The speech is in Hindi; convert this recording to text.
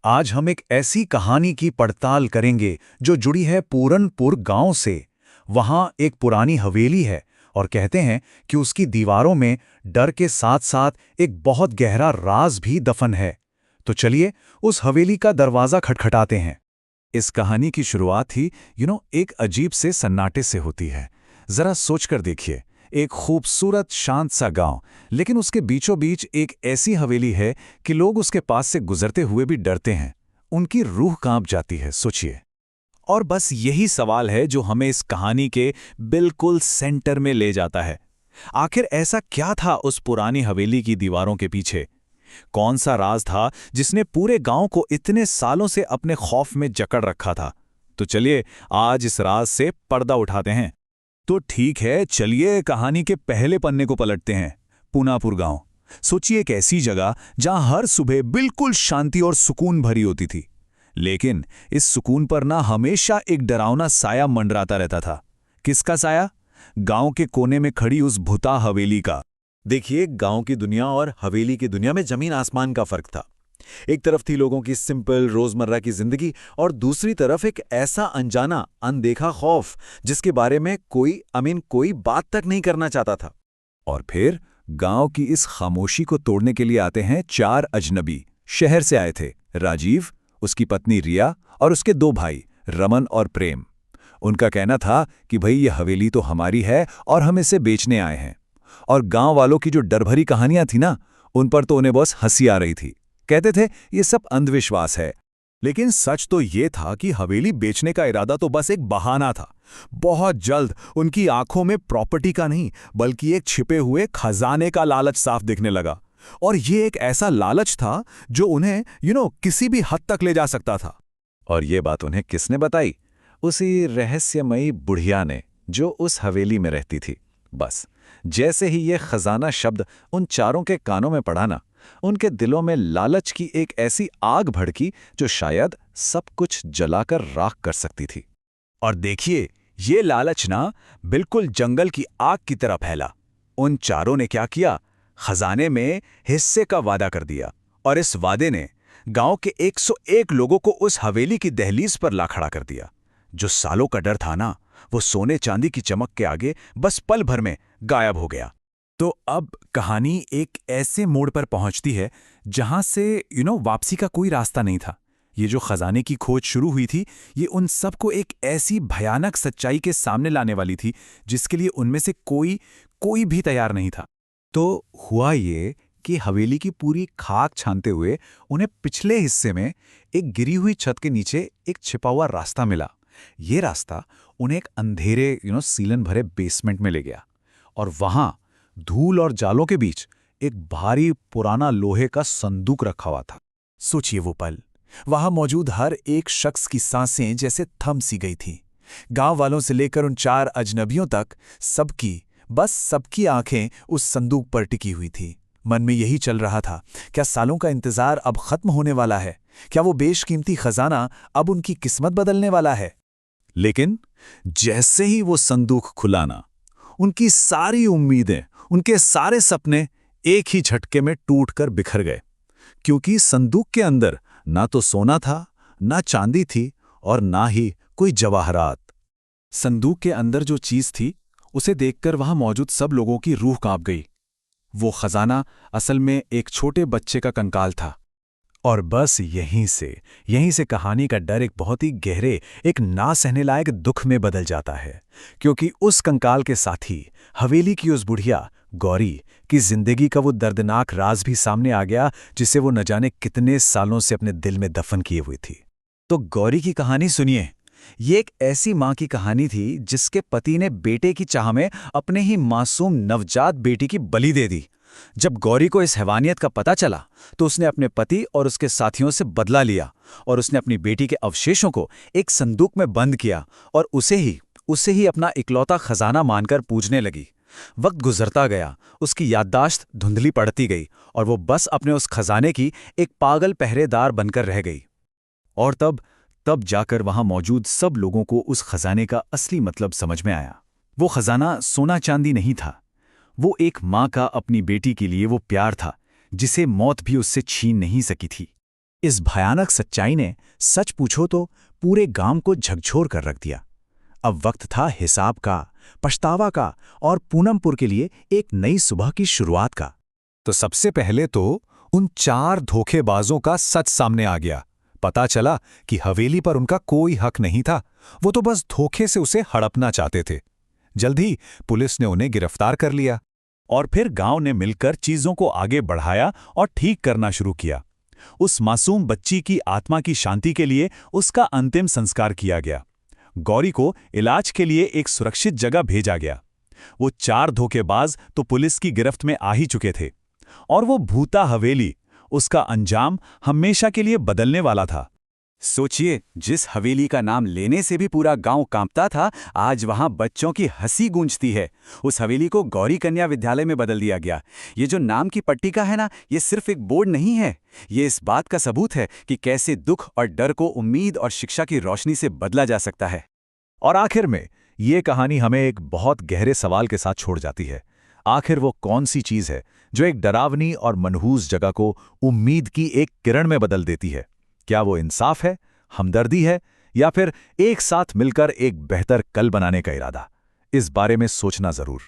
आज हम एक ऐसी कहानी की पड़ताल करेंगे जो जुड़ी है पूरनपुर गांव से। वहां एक पुरानी हवेली है और कहते हैं कि उसकी दीवारों में डर के साथ-साथ एक बहुत गहरा राज भी दफन है। तो चलिए उस हवेली का दरवाजा खटखटाते हैं। इस कहानी की शुरुआत ही एक अजीब से सन्नाटे से होती है। जरा सोचकर देखिए, एक खूबसूरत शांत सा गांव, लेकिन उसके बीचों बीच एक ऐसी हवेली है कि लोग उसके पास से गुजरते हुए भी डरते हैं। उनकी रूह कांप जाती है, सोचिए। और बस यही सवाल है जो हमें इस कहानी के बिल्कुल सेंटर में ले जाता है। आखिर ऐसा क्या था उस पुरानी हवेली की दीवारों के पीछे? कौन सा राज था जिसने पूरे गांव को इतने सालों से अपने खौफ में जकड़ रखा था? तो चलिए आज इस राज से पर्दा उठाते हैं। तो ठीक है, चलिए कहानी के पहले पन्ने को पलटते हैं। पूनापुर गांव। सोचिए एक ऐसी जगह जहां हर सुबह बिल्कुल शांति और सुकून भरी होती थी। लेकिन इस सुकून पर ना हमेशा एक डरावना साया मंडराता रहता था। किसका साया? गांव के कोने में खड़ी उस भूता हवेली का। देखिए, गांव की दुनिया और हवेली की दुनिया में जमीन आसमान का फर्क था। एक तरफ थी लोगों की सिंपल रोजमर्रा की जिंदगी और दूसरी तरफ एक ऐसा अनजाना अनदेखा खौफ जिसके बारे में कोई बात तक नहीं करना चाहता था। और फिर गांव की इस खामोशी को तोड़ने के लिए आते हैं चार अजनबी। शहर से आए थे राजीव, उसकी पत्नी रिया और उसके दो भाई रमन और प्रेम। उनका कहना था कि भाई ये हवेली तो हमारी है और हम इसे बेचने आए हैं। और गांव वालों की जो डर भरी कहानियां थी ना, उन पर तो उन्हें बस हंसी आ रही थी। कहते थे ये सब अंधविश्वास है। लेकिन सच तो ये था कि हवेली बेचने का इरादा तो बस एक बहाना था। बहुत जल्द उनकी आंखों में प्रॉपर्टी का नहीं बल्कि एक छिपे हुए खजाने का लालच साफ दिखने लगा। और ये एक ऐसा लालच था जो उन्हें किसी भी हद तक ले जा सकता था। और ये बात उन्हें किसने बताई? उसी रहस्यमयी बुढ़िया ने, जो उस हवेली में रहती थी। बस जैसे ही ये खजाना शब्द उन चारों के कानों में पड़ा ना, उनके दिलों में लालच की एक ऐसी आग भड़की जो शायद सब कुछ जलाकर राख कर सकती थी। और देखिए, ये लालच ना बिल्कुल जंगल की आग की तरह फैला। उन चारों ने क्या किया? खजाने में हिस्से का वादा कर दिया। और इस वादे ने गांव के 101 लोगों को उस हवेली की दहलीज पर ला खड़ा कर दिया। जो सालों का डर था ना, वो सोने चांदी की चमक के आगे बस पल भर में गायब हो गया। तो अब कहानी एक ऐसे मोड़ पर पहुंचती है जहां से वापसी का कोई रास्ता नहीं था। ये जो खजाने की खोज शुरू हुई थी, ये उन सबको एक ऐसी भयानक सच्चाई के सामने लाने वाली थी जिसके लिए उनमें से कोई भी तैयार नहीं था। तो हुआ ये कि हवेली की पूरी खाक छानते हुए उन्हें पिछले हिस्से में एक गिरी हुई छत के नीचे एक छिपा हुआ रास्ता मिला। ये रास्ता उन्हें एक अंधेरे सीलन भरे बेसमेंट में ले गया। और वहां धूल और जालों के बीच एक भारी पुराना लोहे का संदूक रखा हुआ था। सोचिए वो पल। वहां मौजूद हर एक शख्स की सांसें जैसे थम सी गई थीं। गांव वालों से लेकर उन चार अजनबियों तक सबकी आंखें उस संदूक पर टिकी हुई थी। मन में यही चल रहा था, क्या सालों का इंतजार अब खत्म होने वाला है? क्या वो बेशकीमती खजाना अब उनकी किस्मत बदलने वाला है? लेकिन जैसे ही वो संदूक खुला ना, उनकी सारी उम्मीदें, उनके सारे सपने एक ही झटके में टूटकर बिखर गए। क्योंकि संदूक के अंदर ना तो सोना था, ना चांदी थी और ना ही कोई जवाहरात। संदूक के अंदर जो चीज थी, उसे देखकर वहां मौजूद सब लोगों की रूह कांप गई। वो खजाना असल में एक छोटे बच्चे का कंकाल था। और बस यहीं से कहानी का डर एक बहुत ही गहरे, एक ना सहने लायक दुख में बदल जाता है। क्योंकि उस कंकाल के साथ ही हवेली की उस बुढ़िया गौरी की जिंदगी का वो दर्दनाक राज भी सामने आ गया, जिसे वो न जाने कितने सालों से अपने दिल में दफन किए हुई थी। तो गौरी की कहानी सुनिए। ये एक ऐसी मां की कहानी थी जिसके पति ने बेटे की चाह में अपने ही मासूम नवजात बेटी की बलि दे दी। जब गौरी को इस हैवानियत का पता चला तो उसने अपने पति और उसके साथियों से बदला लिया और उसने अपनी बेटी के अवशेषों को एक संदूक में बंद किया और उसे ही अपना इकलौता खजाना मानकर पूजने लगी। वक्त गुजरता गया, उसकी याददाश्त धुंधली पड़ती गई और वो बस अपने उस खजाने की एक पागल पहरेदार बनकर रह गई। और तब जाकर वहां मौजूद सब लोगों को उस खजाने का असली मतलब समझ में आया। वो खजाना सोना चांदी नहीं था, वो एक माँ का अपनी बेटी के लिए वो प्यार था जिसे मौत भी उससे छीन नहीं सकी थी। इस भयानक सच्चाई ने सच पूछो तो पूरे गांव को झकझोर कर रख दिया। अब वक्त था हिसाब का, पछतावा का और पूनमपुर के लिए एक नई सुबह की शुरुआत का। तो सबसे पहले तो उन 4 धोखेबाजों का सच सामने आ गया। पता चला कि हवेली पर उनका कोई हक नहीं था, वो तो बस धोखे से उसे हड़पना चाहते थे। जल्द ही पुलिस ने उन्हें गिरफ्तार कर लिया और फिर गांव ने मिलकर चीजों को आगे बढ़ाया और ठीक करना शुरू किया। उस मासूम बच्ची की आत्मा की शांति के लिए उसका अंतिम संस्कार किया गया। गौरी को इलाज के लिए एक सुरक्षित जगह भेजा गया। वो 4 धोखेबाज तो पुलिस की गिरफ्त में आ ही चुके थे और वो भूता हवेली, उसका अंजाम हमेशा के लिए बदलने वाला था। सोचिए, जिस हवेली का नाम लेने से भी पूरा गांव कांपता था, आज वहां बच्चों की हंसी गूंजती है। उस हवेली को गौरी कन्या विद्यालय में बदल दिया गया। ये जो नाम की पट्टिका है ना, ये सिर्फ एक बोर्ड नहीं है, ये इस बात का सबूत है कि कैसे दुख और डर को उम्मीद और शिक्षा की रोशनी से बदला जा सकता है। और आखिर में ये कहानी हमें एक बहुत गहरे सवाल के साथ छोड़ जाती है। आखिर वो कौन सी चीज है जो एक डरावनी और मनहूस जगह को उम्मीद की एक किरण में बदल देती है? क्या वो इंसाफ है, हमदर्दी है, या फिर एक साथ मिलकर एक बेहतर कल बनाने का इरादा? इस बारे में सोचना जरूर।